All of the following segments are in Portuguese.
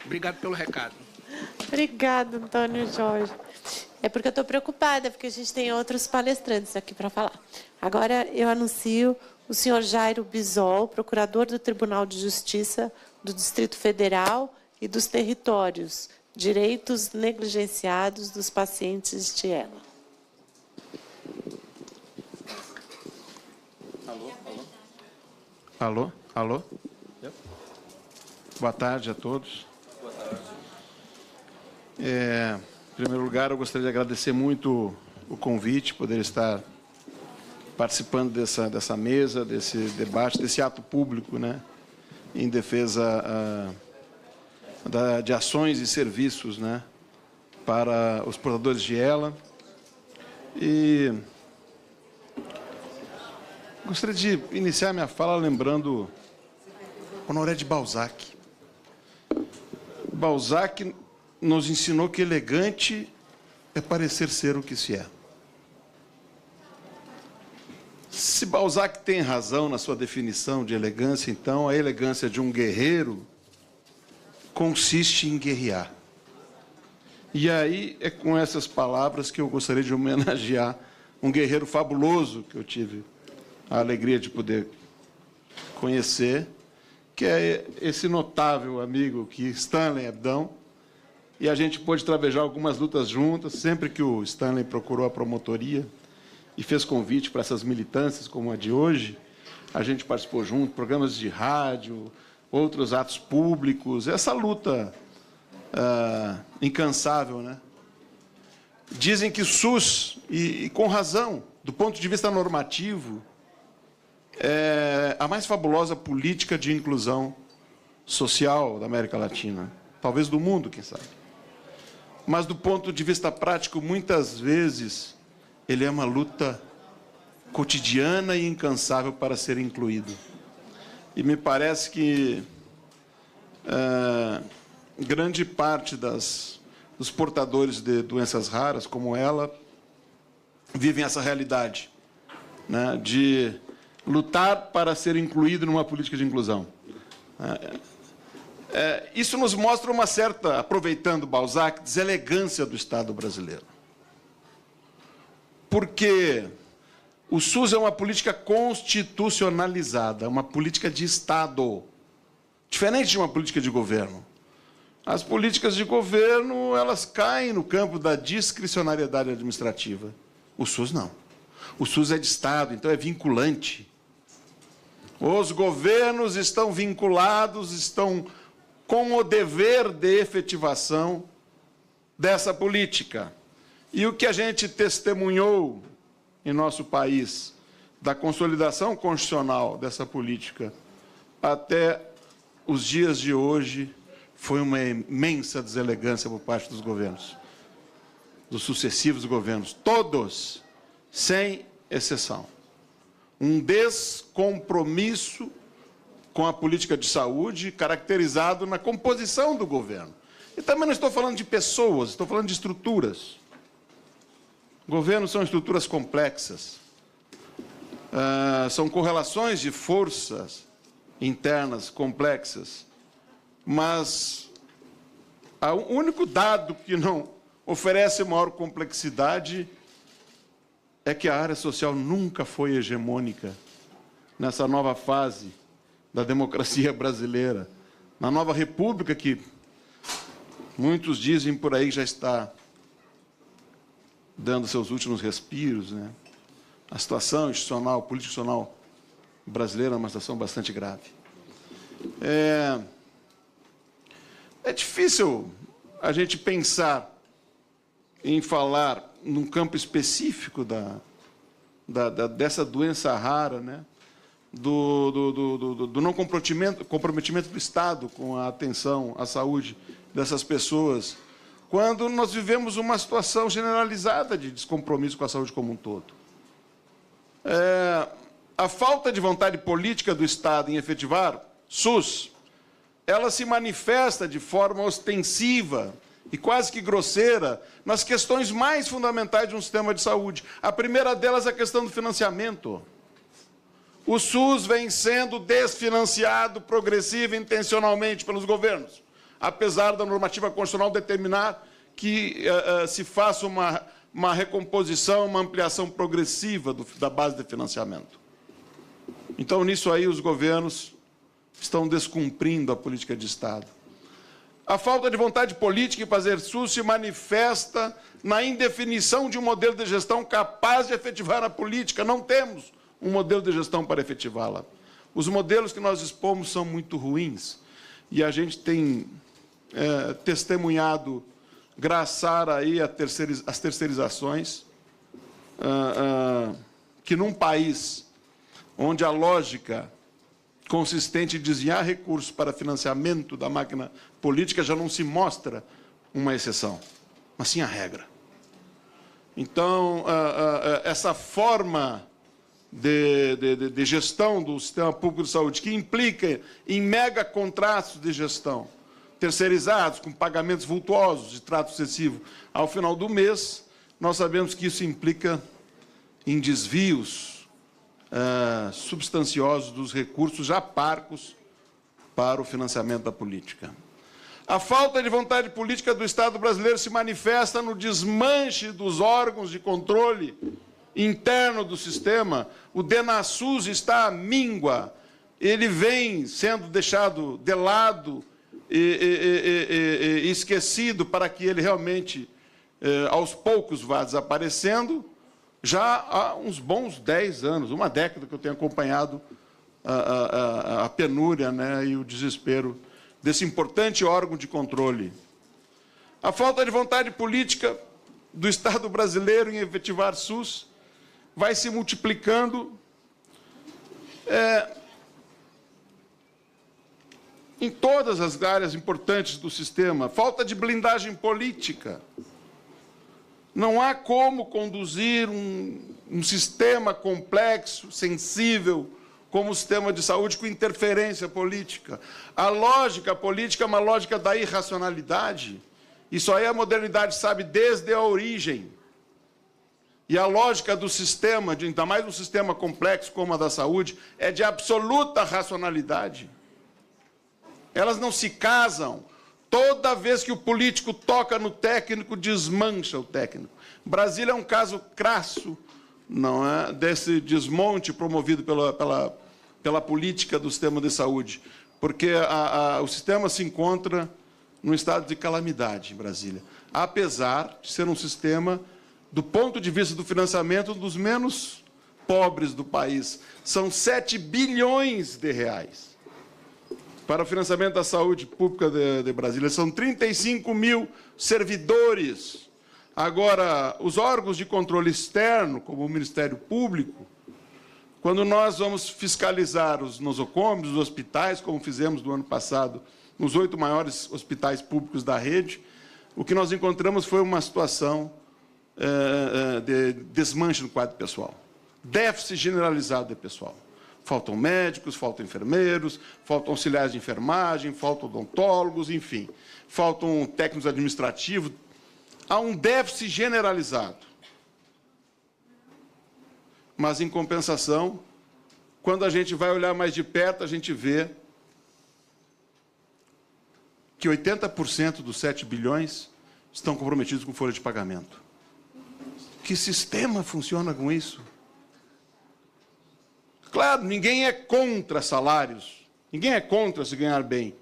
Obrigado pelo recado. Obrigada, Antônio Jorge. É porque eu estou preocupada, porque a gente tem outros palestrantes aqui para falar. Agora eu anuncio o senhor Jairo Bisol, procurador do Tribunal de Justiça do Distrito Federal e dos Territórios, Direitos Negligenciados dos Pacientes de ELA. Alô? Alô? Boa tarde a todos. Boa tarde. Em primeiro lugar, eu gostaria de agradecer muito o convite, poder estar participando dessa mesa, desse debate, desse ato público, né, em defesa de ações e serviços, né, para os portadores de ELA. E gostaria de iniciar minha fala lembrando Honoré de Balzac. Balzac nos ensinou que elegante é parecer ser o que se é. Se Balzac tem razão na sua definição de elegância, então a elegância de um guerreiro consiste em guerrear. E aí é com essas palavras que eu gostaria de homenagear um guerreiro fabuloso que eu tive a alegria de poder conhecer, que é esse notável amigo que Stanley Hebdão, e a gente pôde travejar algumas lutas juntas, sempre que o Stanley procurou a promotoria e fez convite para essas militâncias como a de hoje, a gente participou junto, programas de rádio, outros atos públicos, essa luta incansável, né? Dizem que o SUS, e com razão, do ponto de vista normativo, é a mais fabulosa política de inclusão social da América Latina, talvez do mundo, quem sabe. Mas, do ponto de vista prático, muitas vezes, ele é uma luta cotidiana e incansável para ser incluído. E me parece que grande parte dos portadores de doenças raras, como ela, vivem essa realidade, né, de lutar para ser incluído numa política de inclusão. Isso nos mostra uma certa, aproveitando Balzac, deselegância do Estado brasileiro. Porque o SUS é uma política constitucionalizada, uma política de Estado, diferente de uma política de governo. As políticas de governo, elas caem no campo da discricionariedade administrativa. O SUS não. O SUS é de Estado, então é vinculante. Os governos estão vinculados, estão com o dever de efetivação dessa política. E o que a gente testemunhou em nosso país da consolidação constitucional dessa política até os dias de hoje foi uma imensa deselegância por parte dos governos, dos sucessivos governos, todos, sem exceção. Um descompromisso com a política de saúde caracterizado na composição do governo. E também não estou falando de pessoas, estou falando de estruturas. Governos são estruturas complexas, são correlações de forças internas complexas, mas o único dado que não oferece maior complexidade é que a área social nunca foi hegemônica nessa nova fase da democracia brasileira, na nova república que muitos dizem por aí já está dando seus últimos respiros, né? A situação institucional, político-institucional brasileira é uma situação bastante grave. É difícil a gente pensar em falar num campo específico dessa doença rara, né? Do não comprometimento do Estado com a atenção à saúde dessas pessoas, quando nós vivemos uma situação generalizada de descompromisso com a saúde como um todo. A falta de vontade política do Estado em efetivar SUS, ela se manifesta de forma ostensiva e quase que grosseira nas questões mais fundamentais de um sistema de saúde. A primeira delas é a questão do financiamento. O SUS vem sendo desfinanciado progressiva e intencionalmente pelos governos. apesar da normativa constitucional determinar que se faça uma recomposição, uma ampliação progressiva da base de financiamento. Então, nisso aí, os governos estão descumprindo a política de Estado. A falta de vontade política em fazer SUS se manifesta na indefinição de um modelo de gestão capaz de efetivar a política. Não temos um modelo de gestão para efetivá-la. Os modelos que nós dispomos são muito ruins e a gente tem testemunhado graçar aí as terceirizações, que num país onde a lógica consistente em desviar recursos para financiamento da máquina política já não se mostra uma exceção, mas sim a regra. Então, essa forma de gestão do sistema público de saúde, que implica em mega contratos de gestão, terceirizados, com pagamentos vultuosos de trato excessivo, ao final do mês, nós sabemos que isso implica em desvios substanciosos dos recursos já parcos para o financiamento da política. A falta de vontade política do Estado brasileiro se manifesta no desmanche dos órgãos de controle interno do sistema. O DENASUS está à míngua, ele vem sendo deixado de lado e esquecido para que ele realmente, aos poucos, vá desaparecendo. Já há uns bons 10 anos, uma década que eu tenho acompanhado a penúria, né, e o desespero desse importante órgão de controle. A falta de vontade política do Estado brasileiro em efetivar SUS vai se multiplicando em todas as áreas importantes do sistema. Falta de blindagem política. Não há como conduzir um sistema complexo, sensível, como o sistema de saúde, com interferência política. A lógica política é uma lógica da irracionalidade. Isso aí a modernidade sabe desde a origem. E a lógica do sistema, ainda mais um sistema complexo como a da saúde, é de absoluta racionalidade. Elas não se casam. Toda vez que o político toca no técnico, desmancha o técnico. Brasília é um caso crasso, não é, desse desmonte promovido pela política do sistema de saúde, porque o sistema se encontra num estado de calamidade em Brasília, apesar de ser um sistema, do ponto de vista do financiamento, um dos menos pobres do país. São 7 bilhões de reais. Para o financiamento da saúde pública de Brasília, são 35 mil servidores. Agora, os órgãos de controle externo, como o Ministério Público, quando nós vamos fiscalizar os nosocômios, os hospitais, como fizemos no ano passado, nos 8 maiores hospitais públicos da rede, o que nós encontramos foi uma situação de desmanche no quadro pessoal. Déficit generalizado de pessoal. Faltam médicos, faltam enfermeiros, faltam auxiliares de enfermagem, faltam odontólogos, enfim. Faltam técnicos administrativos. Há um déficit generalizado. Mas, em compensação, quando a gente vai olhar mais de perto, a gente vê que 80% dos 7 bilhões estão comprometidos com folha de pagamento. Que sistema funciona com isso? Claro, ninguém é contra salários, ninguém é contra se ganhar bem.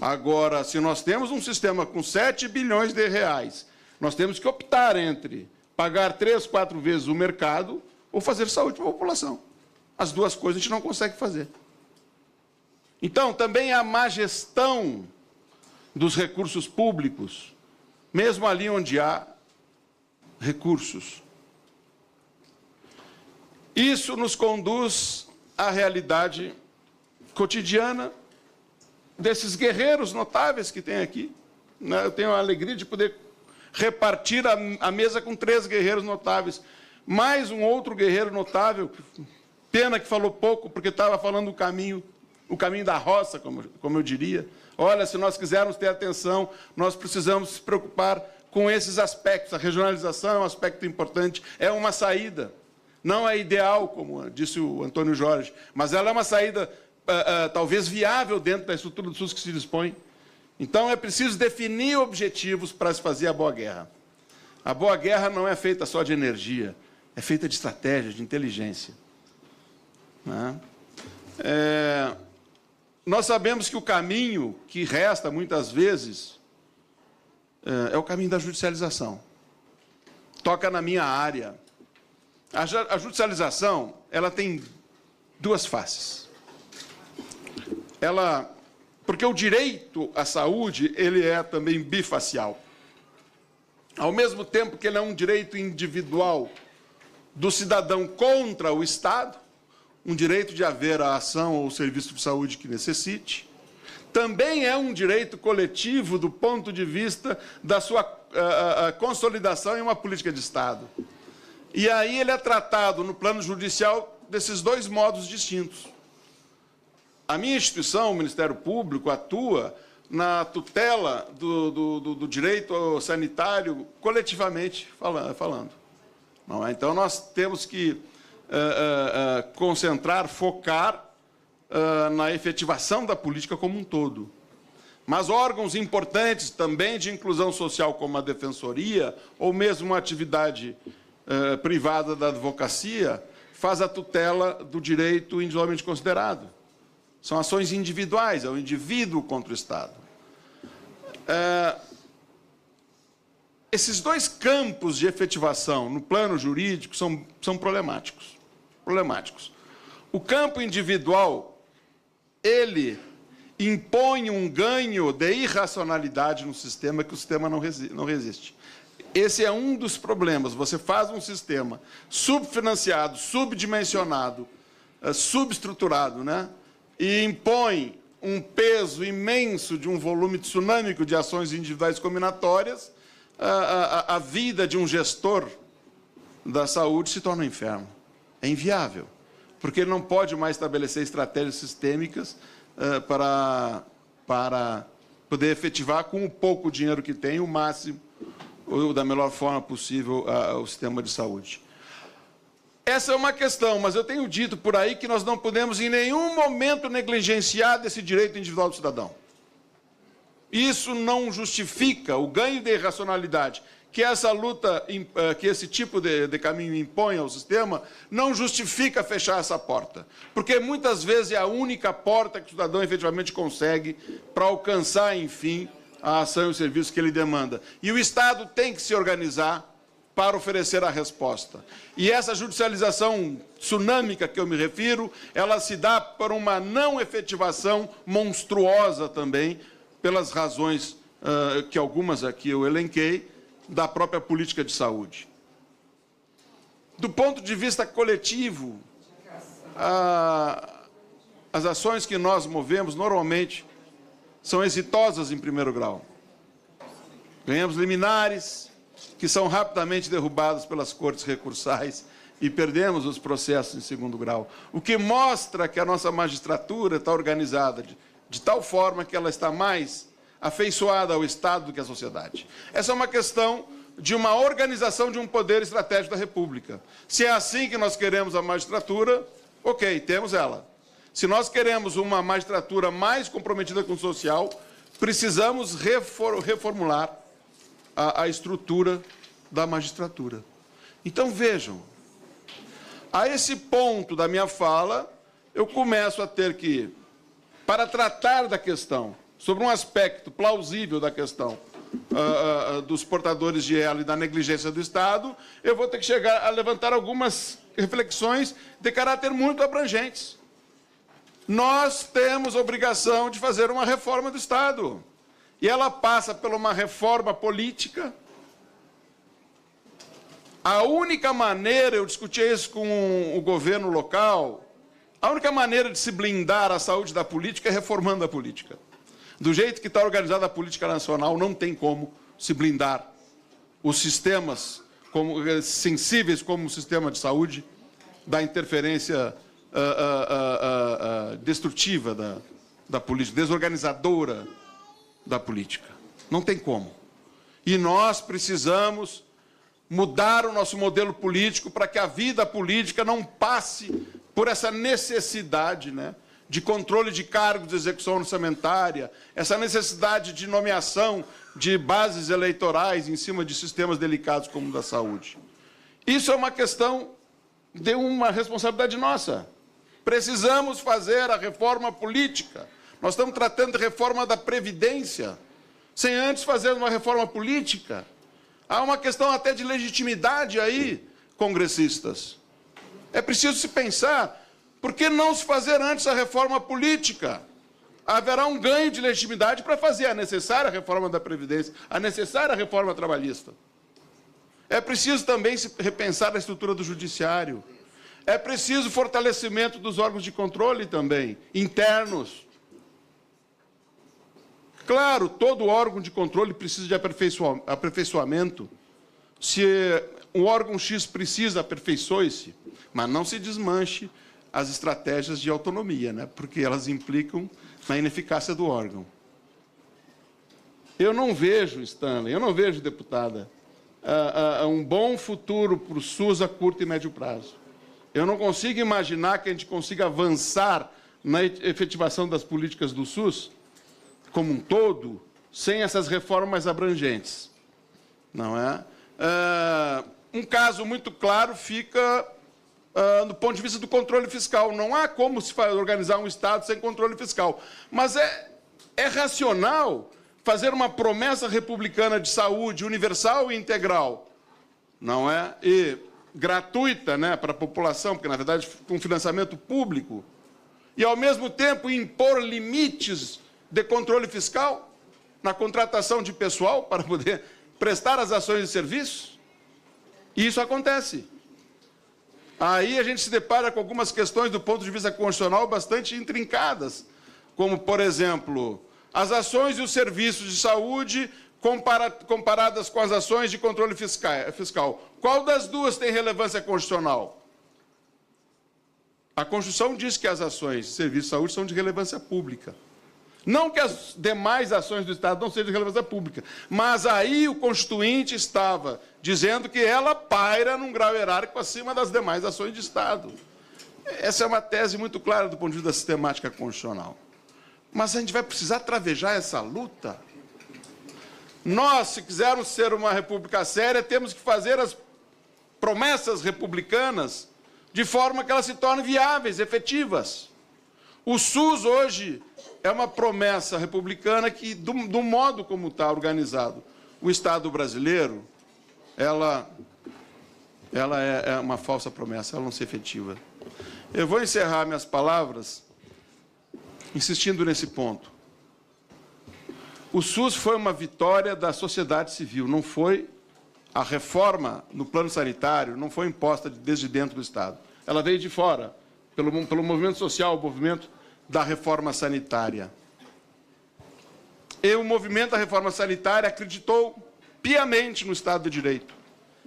Agora, se nós temos um sistema com 7 bilhões de reais, nós temos que optar entre pagar 3, 4 vezes o mercado ou fazer saúde para a população. As duas coisas a gente não consegue fazer. Então, também a má gestão dos recursos públicos, mesmo ali onde há recursos. Isso nos conduz à realidade cotidiana desses guerreiros notáveis que tem aqui. Eu tenho a alegria de poder repartir a mesa com 3 guerreiros notáveis. Mais um outro guerreiro notável, pena que falou pouco, porque estava falando o caminho da roça, como eu diria. Olha, se nós quisermos ter atenção, nós precisamos se preocupar com esses aspectos. A regionalização é um aspecto importante, é uma saída. Não é ideal, como disse o Antônio Jorge, mas ela é uma saída talvez viável dentro da estrutura do SUS que se dispõe. Então, é preciso definir objetivos para se fazer a boa guerra. A boa guerra não é feita só de energia, é feita de estratégia, de inteligência. Né? Nós sabemos que o caminho que resta, muitas vezes, é o caminho da judicialização. Toca na minha área. A judicialização, ela tem duas faces. Porque o direito à saúde, ele é também bifacial. Ao mesmo tempo que ele é um direito individual do cidadão contra o Estado, um direito de haver a ação ou serviço de saúde que necessite, também é um direito coletivo do ponto de vista da sua consolidação em uma política de Estado. E aí ele é tratado no plano judicial desses dois modos distintos. A minha instituição, o Ministério Público, atua na tutela do direito sanitário coletivamente falando. Não é? Então, nós temos que concentrar, focar na efetivação da política como um todo. Mas órgãos importantes também de inclusão social, como a Defensoria, ou mesmo uma atividade privada da advocacia, faz a tutela do direito individualmente considerado. São ações individuais, é o indivíduo contra o Estado. Esses dois campos de efetivação no plano jurídico são problemáticos. O campo individual, ele impõe um ganho de irracionalidade no sistema que o sistema não resiste. Esse é um dos problemas. Você faz um sistema subfinanciado, subdimensionado, subestruturado, né? E impõe um peso imenso de um volume tsunâmico de ações individuais combinatórias, a vida de um gestor da saúde se torna um inferno. É inviável, porque ele não pode mais estabelecer estratégias sistêmicas para poder efetivar, com o pouco dinheiro que tem, o máximo, ou da melhor forma possível, o sistema de saúde. Essa é uma questão, mas eu tenho dito por aí que nós não podemos em nenhum momento negligenciar desse direito individual do cidadão. Isso não justifica o ganho de irracionalidade que essa luta, que esse tipo de caminho impõe ao sistema, não justifica fechar essa porta. Porque muitas vezes é a única porta que o cidadão efetivamente consegue para alcançar, enfim, a ação e o serviço que ele demanda. E o Estado tem que se organizar para oferecer a resposta. E essa judicialização tsunâmica que eu me refiro, ela se dá por uma não efetivação monstruosa também, pelas razões que algumas aqui eu elenquei, da própria política de saúde. Do ponto de vista coletivo, as ações que nós movemos, normalmente, são exitosas em primeiro grau. Ganhamos liminares, que são rapidamente derrubados pelas cortes recursais, e perdemos os processos em segundo grau. O que mostra que a nossa magistratura está organizada de tal forma que ela está mais afeiçoada ao Estado do que à sociedade. Essa é uma questão de uma organização de um poder estratégico da República. Se é assim que nós queremos a magistratura, ok, temos ela. Se nós queremos uma magistratura mais comprometida com o social, precisamos reformular a estrutura da magistratura. Então, vejam, a esse ponto da minha fala, eu começo a ter que, para tratar da questão, sobre um aspecto plausível da questão dos portadores de ELA e da negligência do Estado, eu vou ter que chegar a levantar algumas reflexões de caráter muito abrangentes. Nós temos a obrigação de fazer uma reforma do Estado. E ela passa por uma reforma política. A única maneira, eu discuti isso com o governo local, a única maneira de se blindar a saúde da política é reformando a política. Do jeito que está organizada a política nacional, não tem como se blindar os sistemas sensíveis como o sistema de saúde da interferência destrutiva da política, desorganizadora da política. Não tem como. E nós precisamos mudar o nosso modelo político para que a vida política não passe por essa necessidade, né, de controle de cargos de execução orçamentária, essa necessidade de nomeação de bases eleitorais em cima de sistemas delicados como o da saúde. Isso é uma questão de uma responsabilidade nossa. Precisamos fazer a reforma política. Nós estamos tratando de reforma da Previdência, sem antes fazer uma reforma política. Há uma questão até de legitimidade aí, congressistas. É preciso se pensar, por que não se fazer antes a reforma política? Haverá um ganho de legitimidade para fazer a necessária reforma da Previdência, a necessária reforma trabalhista. É preciso também se repensar a estrutura do judiciário. É preciso fortalecimento dos órgãos de controle também, internos. Claro, todo órgão de controle precisa de aperfeiçoamento. Se um órgão X precisa, aperfeiçoe-se, mas não se desmanche as estratégias de autonomia, né? Porque elas implicam na ineficácia do órgão. Eu não vejo, Stanley, eu não vejo, deputada, um bom futuro para o SUS a curto e médio prazo. Eu não consigo imaginar que a gente consiga avançar na efetivação das políticas do SUS como um todo, sem essas reformas abrangentes. Não é? Um caso muito claro fica do ponto de vista do controle fiscal. Não há como se organizar um Estado sem controle fiscal. Mas é racional fazer uma promessa republicana de saúde universal e integral, não é? E gratuita, né, para a população, porque, na verdade, com financiamento público, e, ao mesmo tempo, impor limites de controle fiscal na contratação de pessoal para poder prestar as ações de serviço. E isso acontece. Aí a gente se depara com algumas questões do ponto de vista constitucional bastante intrincadas, como, por exemplo, as ações e os serviços de saúde comparadas com as ações de controle fiscal. Qual das duas tem relevância constitucional? A Constituição diz que as ações de serviço de saúde são de relevância pública. Não que as demais ações do Estado não sejam de relevância pública, mas aí o Constituinte estava dizendo que ela paira num grau hierárquico acima das demais ações de Estado. Essa é uma tese muito clara do ponto de vista da sistemática constitucional. Mas a gente vai precisar travejar essa luta. Nós, se quisermos ser uma república séria, temos que fazer as promessas republicanas de forma que elas se tornem viáveis, efetivas. O SUS hoje é uma promessa republicana que, do modo como está organizado o Estado brasileiro, ela é uma falsa promessa, ela não se efetiva. Eu vou encerrar minhas palavras insistindo nesse ponto. O SUS foi uma vitória da sociedade civil, não foi a reforma no plano sanitário, não foi imposta desde dentro do Estado. Ela veio de fora, pelo movimento social, o movimento da reforma sanitária. E o movimento da reforma sanitária acreditou piamente no Estado de Direito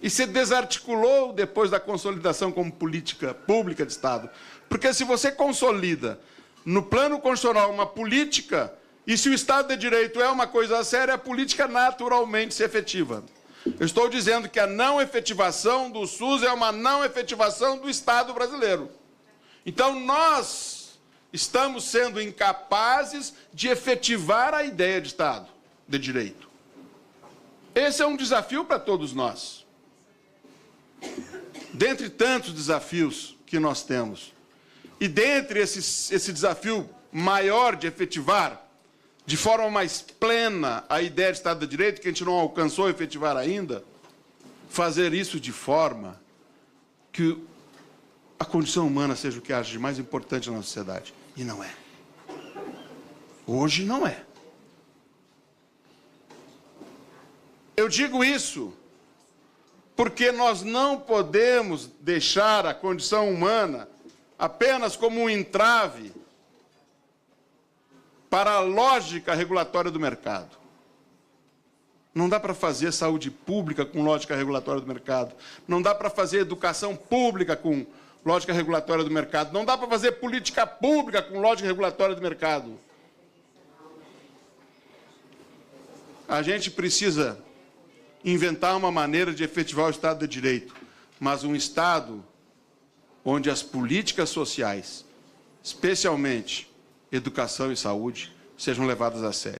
e se desarticulou depois da consolidação como política pública de Estado. Porque se você consolida no plano constitucional uma política, e se o Estado de Direito é uma coisa séria, a política naturalmente se efetiva. Eu estou dizendo que a não efetivação do SUS é uma não efetivação do Estado brasileiro. Então, nós estamos sendo incapazes de efetivar a ideia de Estado de Direito. Esse é um desafio para todos nós. Dentre tantos desafios que nós temos, e dentre esse desafio maior de efetivar de forma mais plena a ideia de Estado de Direito, que a gente não alcançou a efetivar ainda, fazer isso de forma que a condição humana seja o que haja de mais importante na sociedade. E não é. Hoje não é. Eu digo isso porque nós não podemos deixar a condição humana apenas como um entrave para a lógica regulatória do mercado. Não dá para fazer saúde pública com lógica regulatória do mercado. Não dá para fazer educação pública com lógica regulatória do mercado. Não dá para fazer política pública com lógica regulatória do mercado. A gente precisa inventar uma maneira de efetivar o Estado de Direito, mas um Estado onde as políticas sociais especialmente educação e saúde, sejam levadas a sério.